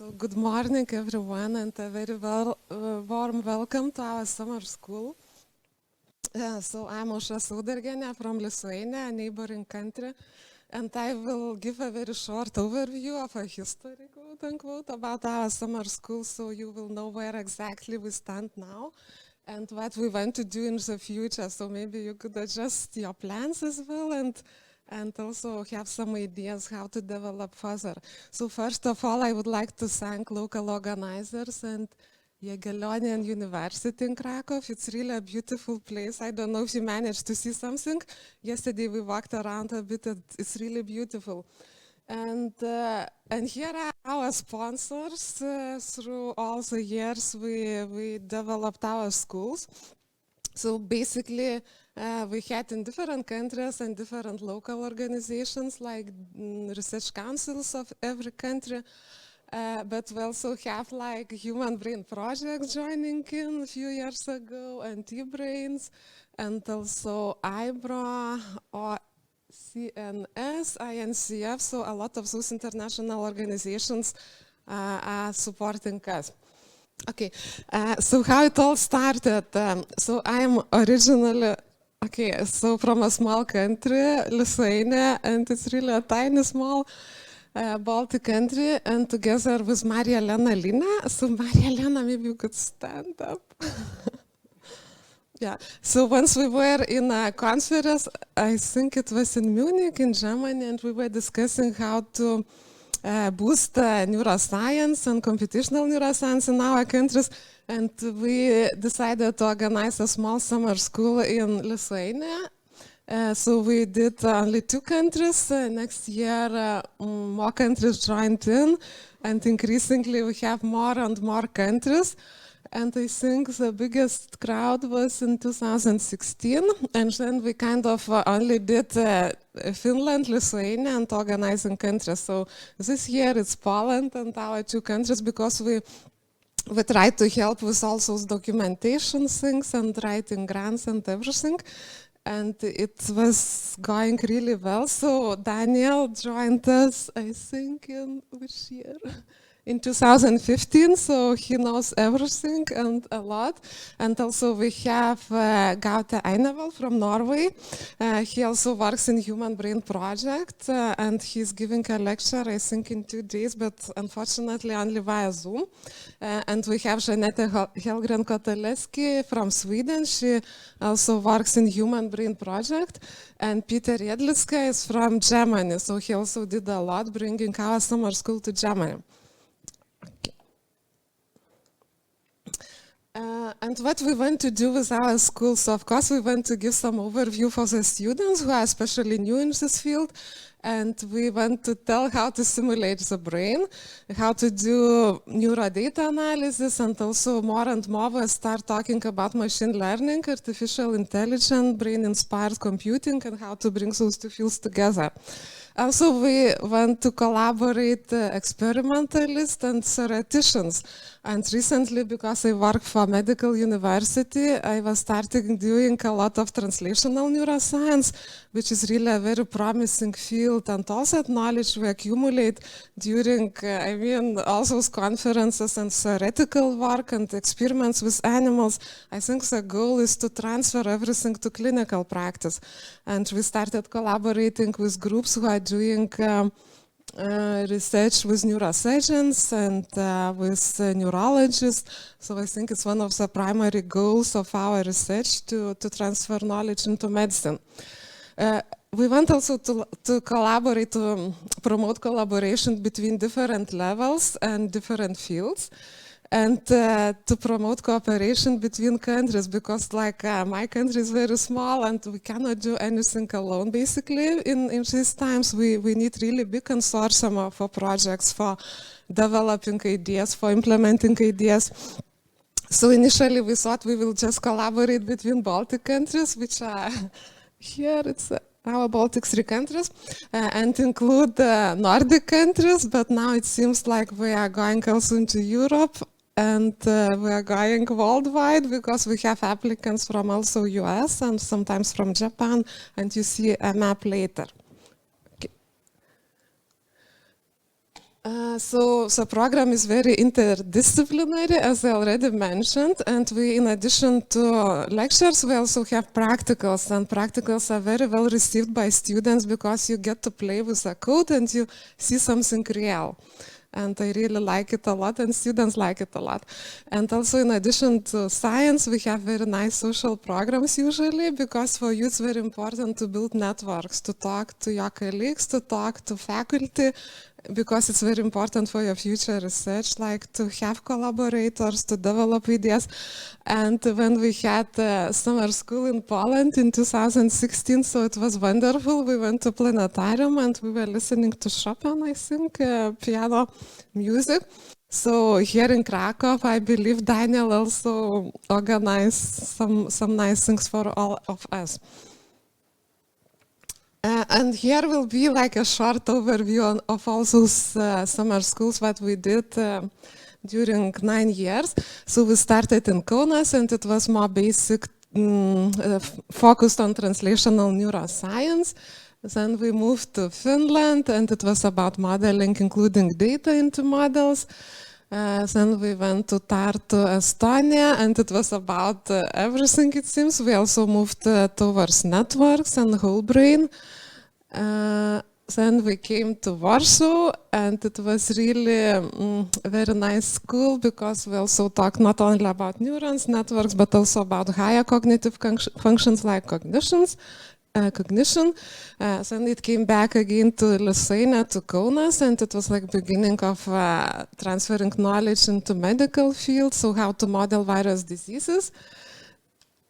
So good morning, everyone, and a very warm welcome to our summer school. So I'm Ausra Saudargiene from Lithuania, a neighboring country, and I will give a very short overview of a history, quote unquote, about our summer school, so you will know where exactly we stand now and what we want to do in the future. So maybe you could adjust your plans as well and also have some ideas how to develop further. So first of all, I would like to thank local organizers and Jagiellonian University in Krakow. It's really a beautiful place. I don't know if you managed to see something. Yesterday we walked around a bit. It's really beautiful. And here are our sponsors. Through all the years we developed our schools. So basically, we had in different countries and different local organizations like research councils of every country. But we also have like Human Brain Project joining in a few years ago, and T-Brains, and also IBRA, or CNS, INCF, so a lot of those international organizations are supporting us. Okay, so how it all started. So I'm originally, from a small country, Lithuania, and it's really a tiny, small Baltic country, and together with Maria Lena Lina. So Maria Lena, maybe you could stand up. Yeah, so once we were in a conference, I think it was in Munich in Germany, and we were discussing how to boost neuroscience and computational neuroscience in our countries, and we decided to organize a small summer school in Lithuania. So we did only 2 countries. Next year, more countries joined in, and increasingly we have more and more countries. And I think the biggest crowd was in 2016, and then we kind of only did Finland, Lithuania, and organizing countries. So this year it's Poland and our 2 countries, because we try to help with all those documentation things and writing grants and everything. And it was going really well. So Daniel joined us, I think, in which year? In 2015, so he knows everything and a lot. And also we have Gaute Einevold from Norway. He also works in Human Brain Project, and he's giving a lecture, I think, in 2 days, but unfortunately only via Zoom. And we have Jeanette Hellgren-Kotaleski from Sweden. She also works in Human Brain Project. And Peter Jedlicka is from Germany, so he also did a lot bringing our summer school to Germany. And what we want to do with our school, so of course we want to give some overview for the students who are especially new in this field, and we want to tell how to simulate the brain, how to do neurodata analysis, and also more and more we start talking about machine learning, artificial intelligence, brain-inspired computing, and how to bring those 2 fields together. Also, we want to collaborate experimentalists and theoreticians. And recently, because I work for a medical university, I was starting doing a lot of translational neuroscience, which is really a very promising field. And all that knowledge we accumulate during, all those conferences and theoretical work and experiments with animals. I think the goal is to transfer everything to clinical practice. And we started collaborating with groups who are doing research with neurosurgeons and with neurologists. So I think it's one of the primary goals of our research to transfer knowledge into medicine. We want also to collaborate, to promote collaboration between different levels and different fields, and to promote cooperation between countries, because like my country is very small and we cannot do anything alone. Basically, in these times, we need really big consortium for projects, for developing ideas, for implementing ideas. So initially we thought we will just collaborate between Baltic countries, which are here, it's our Baltic 3 countries, and include Nordic countries, but now it seems like we are going also into Europe, and we are going worldwide, because we have applicants from also US and sometimes from Japan, and you see a map later. Okay. So the program is very interdisciplinary, as I already mentioned, and we, in addition to lectures, we also have practicals, and practicals are very well received by students because you get to play with a code and you see something real. And I really like it a lot, and students like it a lot. And also, in addition to science, we have very nice social programs usually, because for you it's very important to build networks, to talk to your colleagues, to talk to faculty, because it's very important for your future research, like to have collaborators, to develop ideas. And when we had summer school in Poland in 2016, so it was wonderful. We went to planetarium and we were listening to Chopin, I think, piano music. So here in Krakow, I believe Daniel also organized some nice things for all of us. And here will be like a short overview of all those summer schools that we did during 9 years. So we started in Kaunas, and it was more basic, focused on translational neuroscience. Then we moved to Finland, and it was about modeling, including data into models. Then we went to Tartu, Estonia, and it was about everything, it seems. We also moved towards networks and whole brain. Then we came to Warsaw, and it was really a very nice school, because we also talked not only about neurons, networks, but also about higher cognitive functions like cognition. Then it came back again to Lithuania, to Kaunas, and it was like beginning of transferring knowledge into medical field, so how to model virus diseases.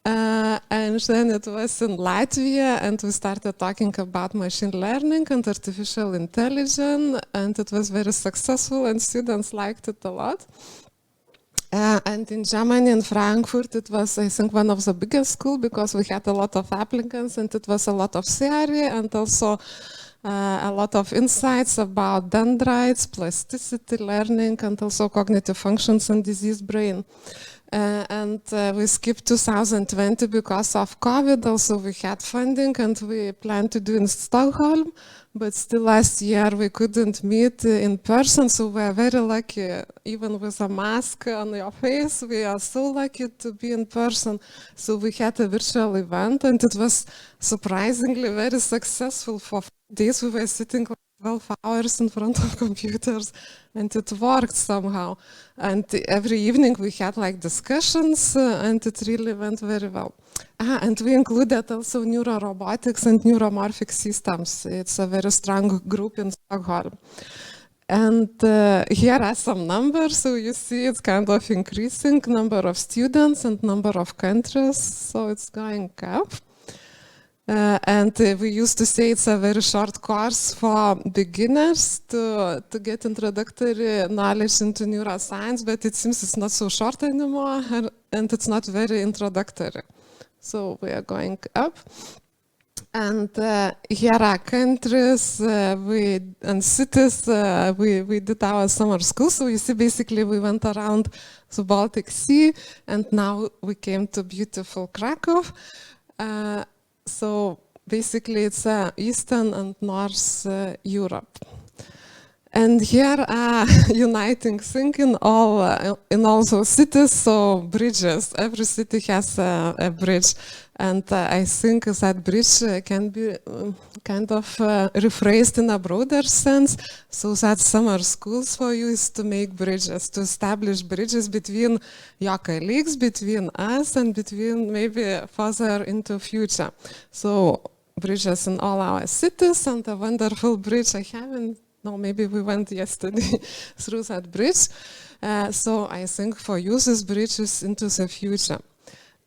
And then it was in Latvia, and we started talking about machine learning and artificial intelligence, and it was very successful, and students liked it a lot. And in Germany, in Frankfurt, it was, I think, one of the biggest schools, because we had a lot of applicants, and it was a lot of theory and also a lot of insights about dendrites, plasticity learning, and also cognitive functions in diseased brain. We skipped 2020 because of COVID. Also, we had funding, and we planned to do in Stockholm, but still last year we couldn't meet in person, so we are very lucky, even with a mask on your face, we are so lucky to be in person. So we had a virtual event, and it was surprisingly very successful. For 4 days we were sitting like 12 hours in front of computers, and it worked somehow. And every evening we had like discussions, and it really went very well. And we included also neurorobotics and neuromorphic systems. It's a very strong group in Stockholm. And here are some numbers. So you see it's kind of increasing number of students and number of countries. So it's going up. We used to say it's a very short course for beginners to get introductory knowledge into neuroscience, but it seems it's not so short anymore, and it's not very introductory. So we are going up. And here are countries and cities. We did our summer school. So you see, basically we went around the Baltic Sea, and now we came to beautiful Krakow. So basically it's Eastern and North Europe. And here are uniting thing in all those cities, so bridges. Every city has a bridge. And I think that bridge can be kind of rephrased in a broader sense, so that summer schools for you is to make bridges, to establish bridges between your colleagues, between us, and between maybe further into future. So bridges in all our cities, and a wonderful bridge I haven't. No, maybe we went yesterday through that bridge. So I think for you this bridge is into the future.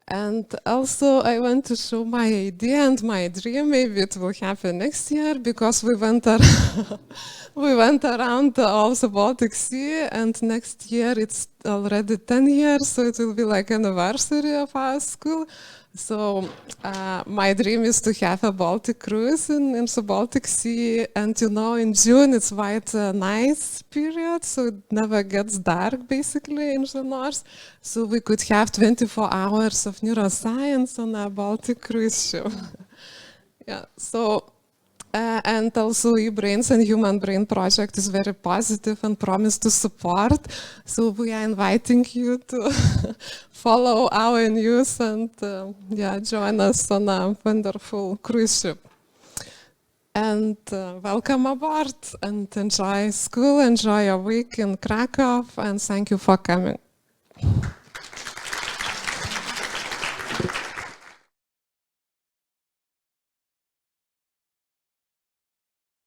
And also I want to show my idea and my dream. Maybe it will happen next year, because we went around all the Baltic Sea, and next year it's already 10 years, so it will be like anniversary of our school. So my dream is to have a Baltic cruise in the Baltic Sea, and in June it's quite a nice period, so it never gets dark basically in the north. So we could have 24 hours of neuroscience on a Baltic cruise ship. Yeah, so And also e-brains and human brain project is very positive and promise to support. So we are inviting you to follow our news and join us on a wonderful cruise ship. And welcome aboard and enjoy school, enjoy your week in Krakow, and thank you for coming.